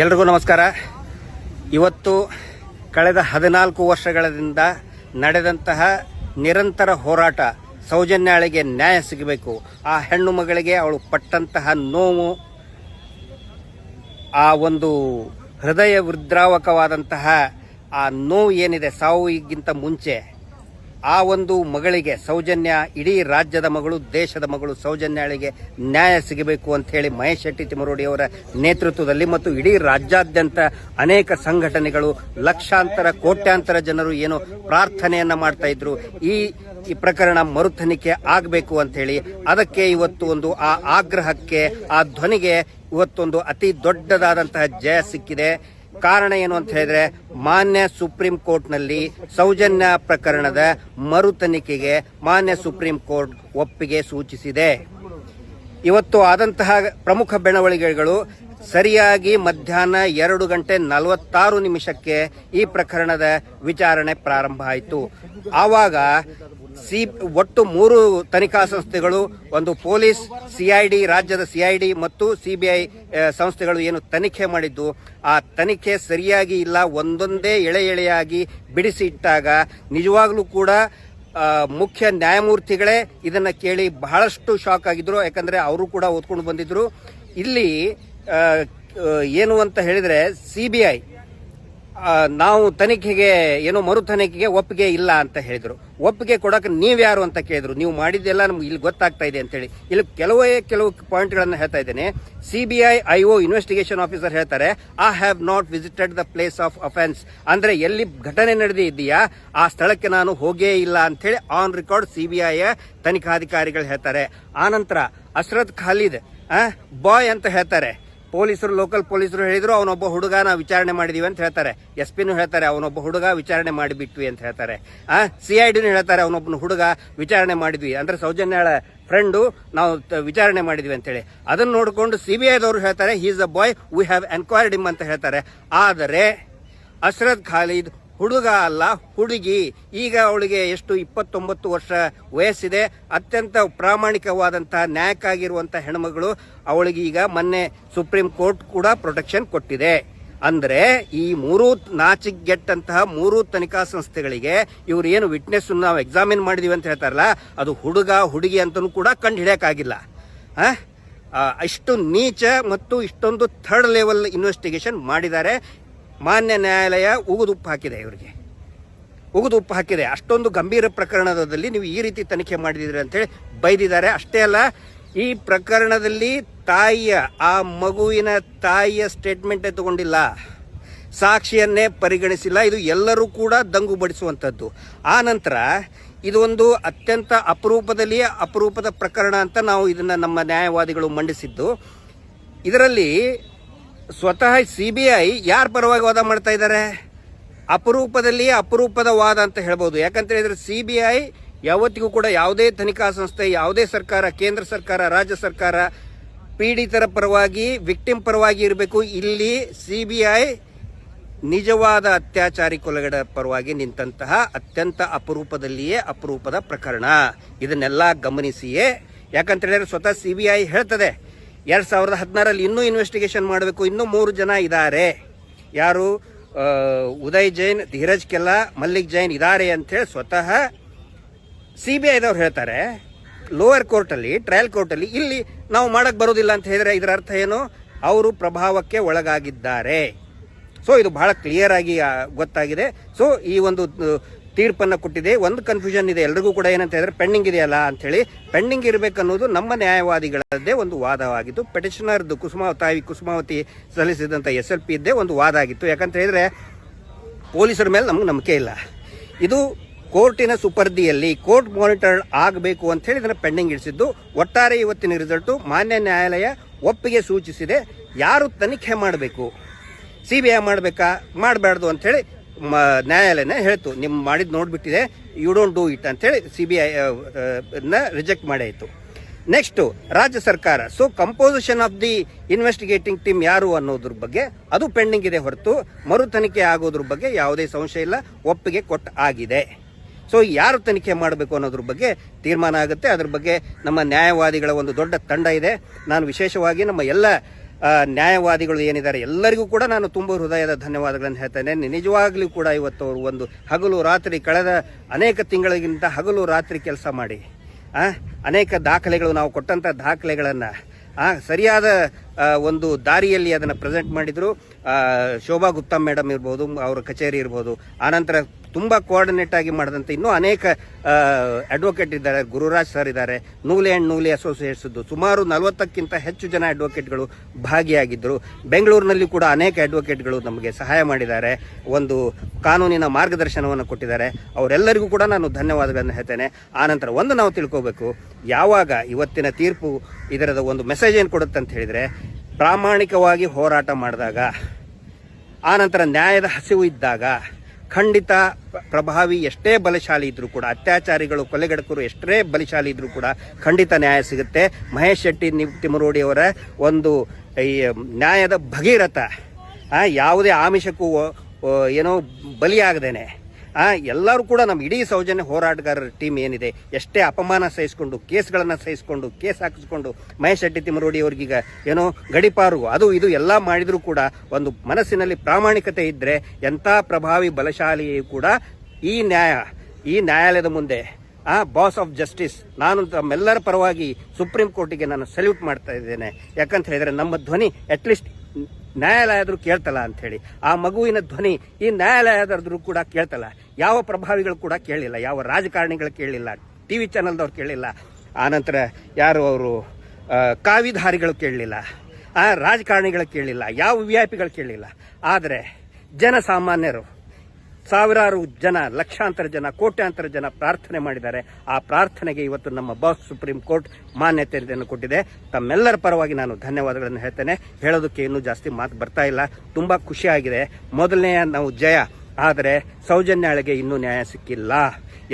ಎಲ್ರಿಗೂ ನಮಸ್ಕಾರ. ಇವತ್ತು ಕಳೆದ 14 ವರ್ಷಗಳಿಂದ ನಡೆದಂತಹ ನಿರಂತರ ಹೋರಾಟ, ಸೌಜನ್ಯಾಳಿಗೆ ನ್ಯಾಯ ಸಿಗಬೇಕು, ಆ ಹೆಣ್ಣು ಮಗಳಿಗೆ ಅವಳು ಪಟ್ಟಂತಹ ನೋವು, ಆ ಒಂದು ಹೃದಯ ವಿದ್ರಾವಕವಾದಂತಹ ಆ ನೋವು ಏನಿದೆ ಸಾವುಗಿಂತ ಮುಂಚೆ, ಆ ಒಂದು ಮಗಳಿಗೆ ಸೌಜನ್ಯ, ಇಡೀ ರಾಜ್ಯದ ಮಗಳು, ದೇಶದ ಮಗಳು ಸೌಜನ್ಯಾಳಿಗೆ ನ್ಯಾಯ ಸಿಗಬೇಕು ಅಂತ ಹೇಳಿ ಮಹೇಶ್ ಶೆಟ್ಟಿ ತಿಮರೋಡಿ ಅವರ ನೇತೃತ್ವದಲ್ಲಿ ಮತ್ತು ಇಡೀ ರಾಜ್ಯಾದ್ಯಂತ ಅನೇಕ ಸಂಘಟನೆಗಳು, ಲಕ್ಷಾಂತರ ಕೋಟ್ಯಾಂತರ ಜನರು ಏನು ಪ್ರಾರ್ಥನೆಯನ್ನ ಮಾಡ್ತಾ ಇದ್ರು, ಈ ಪ್ರಕರಣ ಮರುತನಿಖೆ ಆಗಬೇಕು ಅಂತ ಹೇಳಿ. ಅದಕ್ಕೆ ಇವತ್ತು ಒಂದು ಆ ಆಗ್ರಹಕ್ಕೆ, ಆ ಧ್ವನಿಗೆ ಇವತ್ತೊಂದು ಅತಿ ದೊಡ್ಡದಾದಂತಹ ಜಯ ಸಿಕ್ಕಿದೆ. ಕಾರಣ ಏನು ಅಂತ ಹೇಳಿದ್ರೆ, ಮಾನ್ಯ ಸುಪ್ರೀಂ ಕೋರ್ಟ್ನಲ್ಲಿ ಸೌಜನ್ಯ ಪ್ರಕರಣದ ಮರು ತನಿಖೆಗೆ ಮಾನ್ಯ ಸುಪ್ರೀಂ ಕೋರ್ಟ್ ಒಪ್ಪಿಗೆ ಸೂಚಿಸಿದೆ. ಇವತ್ತು ಆದಂತಹ ಪ್ರಮುಖ ಬೆಳವಣಿಗೆಗಳು, ಸರಿಯಾಗಿ ಮಧ್ಯಾಹ್ನ 2:46 ಈ ಪ್ರಕರಣದ ವಿಚಾರಣೆ ಪ್ರಾರಂಭ ಆಯಿತು. ಆವಾಗ ಒಟ್ಟು 3 ತನಿಖಾ ಸಂಸ್ಥೆಗಳು, ಒಂದು ಪೊಲೀಸ್, ಸಿಐಡಿ, ರಾಜ್ಯದ ಸಿಐಡಿ ಮತ್ತು ಸಿಬಿಐ ಸಂಸ್ಥೆಗಳು ಏನು ತನಿಖೆ ಮಾಡಿದ್ದು, ಆ ತನಿಖೆ ಸರಿಯಾಗಿ ಇಲ್ಲ, ಒಂದೊಂದೇ ಎಳೆಯಾಗಿ ಬಿಡಿಸಿ ಇಟ್ಟಾಗ ನಿಜವಾಗ್ಲೂ ಕೂಡ ಮುಖ್ಯ ನ್ಯಾಯಮೂರ್ತಿಗಳೇ ಇದನ್ನ ಕೇಳಿ ಬಹಳಷ್ಟು ಶಾಕ್ ಆಗಿದ್ರು. ಯಾಕಂದ್ರೆ ಅವರು ಕೂಡ ಓದ್ಕೊಂಡು ಬಂದಿದ್ರು. ಇಲ್ಲಿ ಏನು ಅಂತ ಹೇಳಿದ್ರೆ, ಸಿಬಿಐ ನಾವು ತನಿಖೆಗೆ ಏನು ಮರು ತನಿಖೆಗೆ ಒಪ್ಪಿಗೆ ಇಲ್ಲ ಅಂತ ಹೇಳಿದ್ರು. ಒಪ್ಪಿಗೆ ಕೊಡಕ್ಕೆ ನೀವ್ಯಾರು ಅಂತ ಕೇಳಿದ್ರು. ನೀವು ಮಾಡಿದ್ದೆಲ್ಲ ನಮ್ಗೆ ಇಲ್ಲಿ ಗೊತ್ತಾಗ್ತಾ ಇದೆ ಅಂತೇಳಿ. ಇಲ್ಲಿ ಕೆಲವು ಪಾಯಿಂಟ್ಗಳನ್ನು ಹೇಳ್ತಾ ಇದ್ದೇನೆ. ಸಿಬಿಐ ಐಒ ಇನ್ವೆಸ್ಟಿಗೇಷನ್ ಆಫೀಸರ್ ಹೇಳ್ತಾರೆ, I have not visited the place of offence, ಅಂದ್ರೆ ಎಲ್ಲಿ ಘಟನೆ ನಡೆದಿದೆಯಾ ಆ ಸ್ಥಳಕ್ಕೆ ನಾನು ಹೋಗೇ ಇಲ್ಲ ಅಂತ ಹೇಳಿ ಆನ್ ರೆಕಾರ್ಡ್ ಸಿಬಿಐ ತನಿಖಾಧಿಕಾರಿಗಳು ಹೇಳ್ತಾರೆ. ಆನಂತರ ಅಶ್ರದ್ ಖಾಲಿದ್ ಬಾಯ್ ಅಂತ ಹೇಳ್ತಾರೆ. ಪೊಲೀಸರು, ಲೋಕಲ್ ಪೊಲೀಸರು ಹೇಳಿದ್ರು, ಅವನೊಬ್ಬ ಹುಡುಗ ನಾವು ವಿಚಾರಣೆ ಮಾಡಿದೀವಿ ಅಂತ ಹೇಳ್ತಾರೆ. ಎಸ್ ಪಿನೂ ಹೇಳ್ತಾರೆ, ಅವನೊಬ್ಬ ಹುಡುಗ ವಿಚಾರಣೆ ಮಾಡಿಬಿಟ್ವಿ ಅಂತ ಹೇಳ್ತಾರೆ. ಸಿಐಡಿನೂ ಹೇಳ್ತಾರೆ, ಅವನೊಬ್ಬನ ಹುಡುಗ ವಿಚಾರಣೆ ಮಾಡಿದ್ವಿ, ಅಂದ್ರೆ ಸೌಜನ್ಯಾಳ ಫ್ರೆಂಡು, ನಾವು ವಿಚಾರಣೆ ಮಾಡಿದ್ವಿ ಅಂತ ಹೇಳಿ. ಅದನ್ನ ನೋಡಿಕೊಂಡು ಸಿಬಿಐದವರು ಹೇಳ್ತಾರೆ, he is a boy, we have enquired him ಅಂತ ಹೇಳ್ತಾರೆ. ಆದರೆ ಅಶ್ರದ್ ಖಾಲಿದ್ ಹುಡುಗ ಅಲ್ಲ, ಹುಡುಗಿ. ಈಗ ಅವಳಿಗೆ ಎಷ್ಟು 29 ವರ್ಷ ವಯಸ್ಸಿದೆ. ಅತ್ಯಂತ ಪ್ರಾಮಾಣಿಕವಾದಂತಹ ನ್ಯಾಯಕ್ಕಾಗಿರುವಂತಹ ಹೆಣ್ಮಗಳು. ಅವಳಿಗೆ ಈಗ ಮೊನ್ನೆ ಸುಪ್ರೀಂ ಕೋರ್ಟ್ ಕೂಡ ಪ್ರೊಟೆಕ್ಷನ್ ಕೊಟ್ಟಿದೆ. ಅಂದ್ರೆ ಈ 3 ನಾಚಿಗೆಟ್ಟಂತಹ 3 ತನಿಖಾ ಸಂಸ್ಥೆಗಳಿಗೆ ಇವ್ರು ಏನು ವಿಟ್ನೆಸ್ ನಾವು ಎಕ್ಸಾಮಿನ್ ಮಾಡಿದೀವಿ ಅಂತ ಹೇಳ್ತಾರಲ್ಲ, ಅದು ಹುಡುಗ ಹುಡುಗಿ ಅಂತಲೂ ಕೂಡ ಕಂಡು ಹಿಡಿಯಕ್ಕಾಗಿಲ್ಲ. ಇಷ್ಟು ನೀಚ ಮತ್ತು ಇಷ್ಟೊಂದು ಥರ್ಡ್ ಲೆವೆಲ್ ಇನ್ವೆಸ್ಟಿಗೇಷನ್ ಮಾಡಿದ್ದಾರೆ. ಮಾನ್ಯ ನ್ಯಾಯಾಲಯ ಉಗುದುಪ್ಪು ಹಾಕಿದೆ, ಇವರಿಗೆ ಉಗುದುಪ್ಪು ಹಾಕಿದೆ. ಅಷ್ಟೊಂದು ಗಂಭೀರ ಪ್ರಕರಣದಲ್ಲಿ ನೀವು ಈ ರೀತಿ ತನಿಖೆ ಮಾಡಿದಿರಿ ಅಂತೇಳಿ ಬೈದಿದ್ದಾರೆ. ಅಷ್ಟೇ ಅಲ್ಲ, ಈ ಪ್ರಕರಣದಲ್ಲಿ ಆ ಮಗುವಿನ ತಾಯಿಯ ಸ್ಟೇಟ್ಮೆಂಟೇ ತಗೊಂಡಿಲ್ಲ, ಸಾಕ್ಷಿಯನ್ನೇ ಪರಿಗಣಿಸಿಲ್ಲ. ಇದು ಎಲ್ಲರೂ ಕೂಡ ದಂಗು ಬಡಿಸುವಂಥದ್ದು. ಆ ನಂತರ ಇದು ಒಂದು ಅತ್ಯಂತ ಅಪರೂಪದ ಪ್ರಕರಣ ಅಂತ ನಾವು ಇದನ್ನ ನಮ್ಮ ನ್ಯಾಯವಾದಿಗಳು ಮಂಡಿಸಿದ್ದು. ಇದರಲ್ಲಿ ಸ್ವತಃ ಸಿಬಿಐ ಯಾರ ಪರವಾಗಿ ವಾದ ಮಾಡ್ತಾ ಇದ್ದಾರೆ? ಅಪರೂಪದ ವಾದ ಅಂತ ಹೇಳ್ಬೋದು. ಯಾಕಂತ ಹೇಳಿದ್ರೆ ಸಿಬಿಐ ಯಾವತ್ತಿಗೂ ಕೂಡ ಯಾವುದೇ ತನಿಖಾ ಸಂಸ್ಥೆ, ಯಾವುದೇ ಸರ್ಕಾರ, ಕೇಂದ್ರ ಸರ್ಕಾರ, ರಾಜ್ಯ ಸರ್ಕಾರ ಪೀಡಿತರ ಪರವಾಗಿ, ವಿಕ್ಟಿಮ್ ಪರವಾಗಿ ಇರಬೇಕು. ಇಲ್ಲಿ ಸಿಬಿಐ ನಿಜವಾದ ಅತ್ಯಾಚಾರಿ ಕೊಲೆಗಡ ಪರವಾಗಿ ನಿಂತಹ ಅತ್ಯಂತ ಅಪರೂಪದ ಪ್ರಕರಣ. ಇದನ್ನೆಲ್ಲ ಗಮನಿಸಿಯೇ, ಯಾಕಂತ ಹೇಳಿದ್ರೆ ಸ್ವತಃ ಸಿಬಿಐ ಹೇಳ್ತದೆ 2016ರಲ್ಲಿ ಇನ್ನೂ ಇನ್ವೆಸ್ಟಿಗೇಷನ್ ಮಾಡಬೇಕು, ಇನ್ನೂ 3 ಜನ ಇದ್ದಾರೆ. ಯಾರು? ಉದಯ್ ಜೈನ್, ಧೀರಜ್ ಕೆಲ್ಲಾ, ಮಲ್ಲಿಕ್ ಜೈನ್ ಇದ್ದಾರೆ ಅಂತೇಳಿ ಸ್ವತಃ ಸಿಬಿಐದವ್ರು ಹೇಳ್ತಾರೆ. ಲೋವರ್ ಕೋರ್ಟಲ್ಲಿ, ಟ್ರಯಲ್ ಕೋರ್ಟಲ್ಲಿ ಇಲ್ಲಿ ನಾವು ಮಾಡಕ್ ಬರೋದಿಲ್ಲ ಅಂತ ಹೇಳಿದ್ರೆ ಇದರ ಅರ್ಥ ಏನು? ಅವರು ಪ್ರಭಾವಕ್ಕೆ ಒಳಗಾಗಿದ್ದಾರೆ. ಸೊ ಇದು ಬಹಳ ಕ್ಲಿಯರ್ ಆಗಿ ಗೊತ್ತಾಗಿದೆ. ಸೊ ಈ ಒಂದು ತೀರ್ಪನ್ನು ಕೊಟ್ಟಿದೆ. ಒಂದು ಕನ್ಫ್ಯೂಷನ್ ಇದೆ ಎಲ್ರಿಗೂ ಕೂಡ, ಏನಂತ ಹೇಳಿದ್ರೆ ಪೆಂಡಿಂಗ್ ಇದೆಯಲ್ಲ ಅಂತ ಹೇಳಿ. ಪೆಂಡಿಂಗ್ ಇರಬೇಕನ್ನೋದು ನಮ್ಮ ನ್ಯಾಯವಾದಿಗಳದ್ದೇ ಒಂದು ವಾದವಾಗಿತ್ತು. ಪೆಟಿಷನರ್ದು ಕುಸುಮಾವತಿ ಸಲ್ಲಿಸಿದಂಥ SLP ಇದ್ದೇ ಒಂದು ವಾದ ಆಗಿತ್ತು. ಯಾಕಂತ ಹೇಳಿದ್ರೆ ಪೊಲೀಸರ ಮೇಲೆ ನಮ್ಗೆ ನಂಬಿಕೆ ಇಲ್ಲ. ಇದು ಕೋರ್ಟಿನ ಸುಪರ್ದಿಯಲ್ಲಿ ಕೋರ್ಟ್ ಮಾನಿಟರ್ಡ್ ಆಗಬೇಕು ಅಂತ ಹೇಳಿ ಇದನ್ನು ಪೆಂಡಿಂಗ್ ಇಡಿಸಿದ್ದು. ಒಟ್ಟಾರೆ ಇವತ್ತಿನ ರಿಸಲ್ಟು ಮಾನ್ಯ ನ್ಯಾಯಾಲಯ ಒಪ್ಪಿಗೆ ಸೂಚಿಸಿದೆ. ಯಾರು ತನಿಖೆ ಮಾಡಬೇಕು, ಸಿಬಿಐ ಮಾಡಬೇಕಾ ಮಾಡಬಾರ್ದು ಅಂತ ಹೇಳಿ ನ್ಯಾಯಾಲಯನ ಹೇಳ್ತು. ನಿಮ್ಮ ಮಾಡಿದ್ ನೋಡ್ಬಿಟ್ಟಿದೆ, ಯು ಡೋಂಟ್ ಡೂ ಇಟ್ ಅಂತ ಹೇಳಿ ಸಿಬಿಐ ರಿಜೆಕ್ಟ್ ಮಾಡಾಯಿತು. ನೆಕ್ಸ್ಟ್ ರಾಜ್ಯ ಸರ್ಕಾರ. So composition of the investigating team ಯಾರು ಅನ್ನೋದ್ರ ಬಗ್ಗೆ ಅದು ಪೆಂಡಿಂಗ್ ಇದೆ ಹೊರತು ಮರು ತನಿಖೆ ಆಗೋದ್ರ ಬಗ್ಗೆ ಯಾವುದೇ ಸಂಶಯ ಇಲ್ಲ, ಒಪ್ಪಿಗೆ ಆಗಿದೆ. ಸೊ ಯಾರು ತನಿಖೆ ಮಾಡಬೇಕು ಅನ್ನೋದ್ರ ಬಗ್ಗೆ ತೀರ್ಮಾನ ಆಗುತ್ತೆ. ಅದ್ರ ಬಗ್ಗೆ ನಮ್ಮ ನ್ಯಾಯವಾದಿಗಳ ಒಂದು ದೊಡ್ಡ ತಂಡ ಇದೆ. ನಾನು ವಿಶೇಷವಾಗಿ ನಮ್ಮ ಎಲ್ಲ ನ್ಯಾಯವಾದಿಗಳು ಏನಿದ್ದಾರೆ ಎಲ್ಲರಿಗೂ ಕೂಡ ನಾನು ತುಂಬ ಹೃದಯದ ಧನ್ಯವಾದಗಳನ್ನು ಹೇಳ್ತೇನೆ. ನಿಜವಾಗ್ಲೂ ಕೂಡ ಇವತ್ತು ಅವರು ಒಂದು ಹಗಲು ರಾತ್ರಿ ಕಳೆದ ಅನೇಕ ತಿಂಗಳಿಗಿಂತ ಹಗಲು ರಾತ್ರಿ ಕೆಲಸ ಮಾಡಿ ಅನೇಕ ದಾಖಲೆಗಳು ನಾವು ಕೊಟ್ಟಂಥ ದಾಖಲೆಗಳನ್ನು ಸರಿಯಾದ ಒಂದು ದಾರಿಯಲ್ಲಿ ಅದನ್ನು ಪ್ರೆಸೆಂಟ್ ಮಾಡಿದ್ರು. ಶೋಭಾ ಗುಪ್ತಾ ಮೇಡಮ್ ಇರ್ಬೋದು, ಅವರ ಕಚೇರಿ ಇರ್ಬೋದು, ಆನಂತರ ತುಂಬ ಕೋಆರ್ಡಿನೇಟ್ ಆಗಿ ಮಾಡಿದಂಥ ಇನ್ನೂ ಅನೇಕ ಅಡ್ವೊಕೇಟ್ ಇದ್ದಾರೆ. ಗುರುರಾಜ್ ಸರ್ ಇದ್ದಾರೆ, ನೂಲೆ ಆ್ಯಂಡ್ ನೂಲೆ ಅಸೋಸಿಯೇಟ್ಸ್ದು ಸುಮಾರು 40ಕ್ಕಿಂತ ಹೆಚ್ಚು ಜನ ಅಡ್ವೊಕೇಟ್ಗಳು ಭಾಗಿಯಾಗಿದ್ದರು. ಬೆಂಗಳೂರಿನಲ್ಲಿ ಕೂಡ ಅನೇಕ ಅಡ್ವೊಕೇಟ್ಗಳು ನಮಗೆ ಸಹಾಯ ಮಾಡಿದ್ದಾರೆ, ಒಂದು ಕಾನೂನಿನ ಮಾರ್ಗದರ್ಶನವನ್ನು ಕೊಟ್ಟಿದ್ದಾರೆ. ಅವರೆಲ್ಲರಿಗೂ ಕೂಡ ನಾನು ಧನ್ಯವಾದಗಳನ್ನು ಹೇಳ್ತೇನೆ. ಆನಂತರ ಒಂದು ನಾವು ತಿಳ್ಕೋಬೇಕು, ಯಾವಾಗ ಇವತ್ತಿನ ತೀರ್ಪು ಇದರದ ಒಂದು ಮೆಸೇಜ್ ಏನು ಕೊಡುತ್ತೆ ಅಂತ ಹೇಳಿದರೆ, ಪ್ರಾಮಾಣಿಕವಾಗಿ ಹೋರಾಟ ಮಾಡಿದಾಗ, ಆನಂತರ ನ್ಯಾಯದ ಹಸಿವು ಇದ್ದಾಗ ಖಂಡಿತ ಪ್ರಭಾವಿ ಎಷ್ಟೇ ಬಲಶಾಲಿ ಇದ್ರೂ ಕೂಡ, ಅತ್ಯಾಚಾರಿಗಳು ಕೊಲೆಗಡಕರು ಎಷ್ಟೇ ಬಲಶಾಲಿ ಇದ್ರೂ ಕೂಡ ಖಂಡಿತ ನ್ಯಾಯ ಸಿಗುತ್ತೆ. ಮಹೇಶ್ ಶೆಟ್ಟಿ ತಿಮರೋಡಿ ಅವರ ಒಂದು ಈ ನ್ಯಾಯದ ಭಗೀರಥ ಯಾವುದೇ ಆಮಿಷಕ್ಕೂ ಏನೋ ಬಲಿಯಾಗದೇನೆ ಎಲ್ಲರೂ ಕೂಡ ನಮ್ಮ ಇಡೀ ಸೌಜನ್ಯ ಹೋರಾಟಗಾರರ ಟೀಮ್ ಏನಿದೆ, ಎಷ್ಟೇ ಅಪಮಾನ ಸಹಿಸಿಕೊಂಡು ಕೇಸ್ಗಳನ್ನು ಸಹಿಸಿಕೊಂಡು ಕೇಸ್ ಹಾಕಿಸ್ಕೊಂಡು ಮಹೇಶ್ ಶೆಟ್ಟಿ ತಿಮರೋಡಿ ಅವ್ರಿಗೀಗ ಏನೋ ಗಡಿಪಾರು ಅದು ಇದು ಎಲ್ಲ ಮಾಡಿದರೂ ಕೂಡ ಒಂದು ಮನಸ್ಸಿನಲ್ಲಿ ಪ್ರಾಮಾಣಿಕತೆ ಇದ್ದರೆ ಎಂಥ ಪ್ರಭಾವಿ ಬಲಶಾಲಿಯೂ ಕೂಡ ಈ ನ್ಯಾಯಾಲಯದ ಮುಂದೆ ಬಾಸ್ ಆಫ್ ಜಸ್ಟಿಸ್, ನಾನು ತಮ್ಮೆಲ್ಲರ ಪರವಾಗಿ ಸುಪ್ರೀಂ ಕೋರ್ಟಿಗೆ ನಾನು ಸಲ್ಯೂಟ್ ಮಾಡ್ತಾ ಇದ್ದೇನೆ. ಯಾಕಂತ ಹೇಳಿದರೆ ನಮ್ಮ ಧ್ವನಿ ಅಟ್ಲೀಸ್ಟ್ ನ್ಯಾಯಾಲಯ ಆದರೂ ಕೇಳ್ತಲ್ಲ ಅಂಥೇಳಿ, ಆ ಮಗುವಿನ ಧ್ವನಿ ಈ ನ್ಯಾಯಾಲಯದಾದ್ರೂ ಕೂಡ ಕೇಳ್ತಲ್ಲ. ಯಾವ ಪ್ರಭಾವಿಗಳು ಕೂಡ ಕೇಳಲಿಲ್ಲ, ಯಾವ ರಾಜಕಾರಣಿಗಳು ಕೇಳಲಿಲ್ಲ, TV ಚಾನಲ್ದವ್ರು ಕೇಳಲಿಲ್ಲ, ಆನಂತರ ಯಾರು ಅವರು ಕಾವಿಧಾರಿಗಳು ಕೇಳಲಿಲ್ಲ, ರಾಜಕಾರಣಿಗಳು ಕೇಳಲಿಲ್ಲ, ಯಾವ VIP ಕೇಳಲಿಲ್ಲ. ಆದರೆ ಜನಸಾಮಾನ್ಯರು ಸಾವಿರಾರು ಜನ, ಲಕ್ಷಾಂತರ ಜನ, ಕೋಟ್ಯಾಂತರ ಜನ ಪ್ರಾರ್ಥನೆ ಮಾಡಿದ್ದಾರೆ. ಆ ಪ್ರಾರ್ಥನೆಗೆ ಇವತ್ತು ನಮ್ಮ ಬಾಸ್ ಸುಪ್ರೀಂ ಕೋರ್ಟ್ ಮಾನ್ಯತೆಯನ್ನು ಕೊಟ್ಟಿದೆ. ತಮ್ಮೆಲ್ಲರ ಪರವಾಗಿ ನಾನು ಧನ್ಯವಾದಗಳನ್ನು ಹೇಳ್ತೇನೆ. ಹೇಳೋದಕ್ಕೆ ಇನ್ನೂ ಜಾಸ್ತಿ ಮಾತು ಬರ್ತಾ ಇಲ್ಲ. ತುಂಬ ಖುಷಿಯಾಗಿದೆ. ಮೊದಲನೆಯ ನಾವು ಜಯ, ಆದರೆ ಸೌಜನ್ಯಾಳಿಗೆ ಇನ್ನೂ ನ್ಯಾಯ ಸಿಕ್ಕಿಲ್ಲ.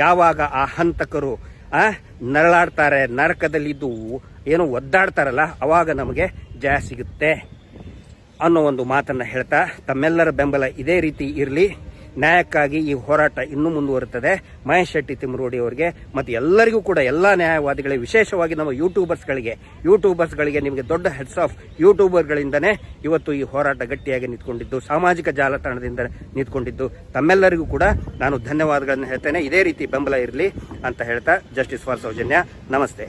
ಯಾವಾಗ ಆ ಹಂತಕರು ನರಳಾಡ್ತಾರೆ, ನರಕದಲ್ಲಿದ್ದು ಏನು ಒದ್ದಾಡ್ತಾರಲ್ಲ, ಅವಾಗ ನಮಗೆ ಜಯ ಸಿಗುತ್ತೆ ಅನ್ನೋ ಒಂದು ಮಾತನ್ನು ಹೇಳ್ತಾ, ತಮ್ಮೆಲ್ಲರ ಬೆಂಬಲ ಇದೇ ರೀತಿ ಇರಲಿ. ನ್ಯಾಯಕ್ಕಾಗಿ ಈ ಹೋರಾಟ ಇನ್ನೂ ಮುಂದುವರುತ್ತದೆ. ಮಹೇಶ್ ಶೆಟ್ಟಿ ತಿಮರೋಡಿ ಅವರಿಗೆ ಮತ್ತು ಎಲ್ಲರಿಗೂ ಕೂಡ, ಎಲ್ಲ ನ್ಯಾಯವಾದಿಗಳಿಗೆ, ವಿಶೇಷವಾಗಿ ನಮ್ಮ ಯೂಟ್ಯೂಬರ್ಸ್ಗಳಿಗೆ ನಿಮಗೆ ದೊಡ್ಡ ಹೆಡ್ಸ್ ಆಫ್. ಯೂಟ್ಯೂಬರ್ಗಳಿಂದನೇ ಇವತ್ತು ಈ ಹೋರಾಟ ಗಟ್ಟಿಯಾಗಿ ನಿಂತ್ಕೊಂಡಿದ್ದು, ಸಾಮಾಜಿಕ ಜಾಲತಾಣದಿಂದ ನಿಂತ್ಕೊಂಡಿದ್ದು. ತಮ್ಮೆಲ್ಲರಿಗೂ ಕೂಡ ನಾನು ಧನ್ಯವಾದಗಳನ್ನು ಹೇಳ್ತೇನೆ. ಇದೇ ರೀತಿ ಬೆಂಬಲ ಇರಲಿ ಅಂತ ಹೇಳ್ತಾ, ಜಸ್ಟಿಸ್ ಫಾರ್ ಸೌಜನ್ಯ. ನಮಸ್ತೆ.